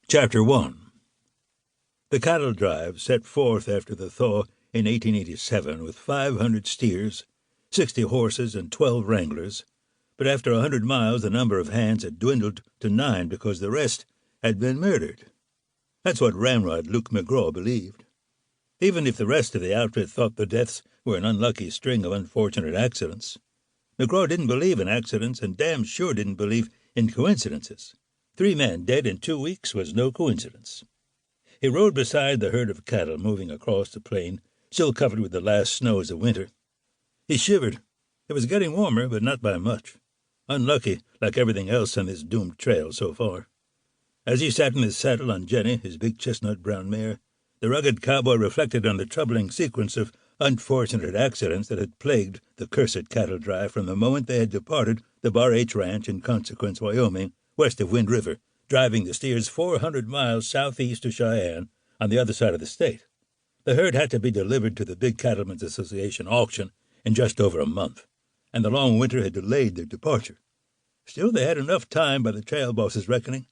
Chapter 1. The cattle drive set forth after the thaw in 1887 with 500 steers, 60 horses, and 12 wranglers, but after 100 miles the number of hands had dwindled to 9 because the rest had been murdered. That's what Ramrod Luke McGraw believed. Even if the rest of the outfit thought the deaths were an unlucky string of unfortunate accidents, McGraw didn't believe in accidents and damn sure didn't believe in coincidences. 3 men dead in 2 weeks was no coincidence. He rode beside the herd of cattle moving across the plain, still covered with the last snows of winter. He shivered. It was getting warmer, but not by much. Unlucky, like everything else on this doomed trail so far. As he sat in his saddle on Jenny, his big chestnut-brown mare, the rugged cowboy reflected on the troubling sequence of unfortunate accidents that had plagued the cursed cattle drive from the moment they had departed the Bar H Ranch in Consequence, Wyoming, west of Wind River, driving the steers 400 miles southeast to Cheyenne on the other side of the state. The herd had to be delivered to the Big Cattlemen's Association auction in just over a month, and the long winter had delayed their departure. Still, they had enough time by the trail boss's reckoning.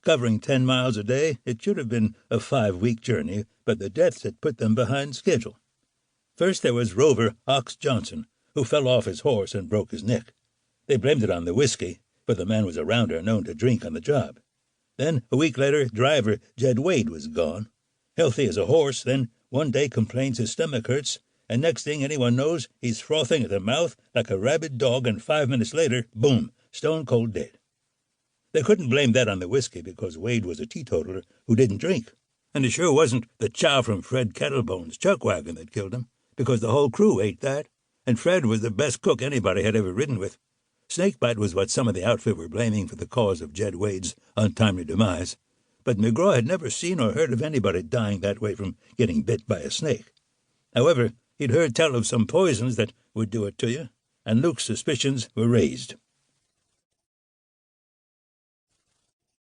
Covering 10 miles a day, it should have been a 5-week journey, but the deaths had put them behind schedule. First there was Rover Ox Johnson, who fell off his horse and broke his neck. They blamed it on the whiskey, for the man was a rounder known to drink on the job. Then, a week later, driver Jed Wade was gone. Healthy as a horse, then one day complains his stomach hurts, and next thing anyone knows, he's frothing at the mouth like a rabid dog, and 5 minutes later, boom, stone cold dead. They couldn't blame that on the whiskey because Wade was a teetotaler who didn't drink. And it sure wasn't the chow from Fred Kettlebone's chuck wagon that killed him, because the whole crew ate that, and Fred was the best cook anybody had ever ridden with. Snakebite was what some of the outfit were blaming for the cause of Jed Wade's untimely demise, but McGraw had never seen or heard of anybody dying that way from getting bit by a snake. However, he'd heard tell of some poisons that would do it to you, and Luke's suspicions were raised.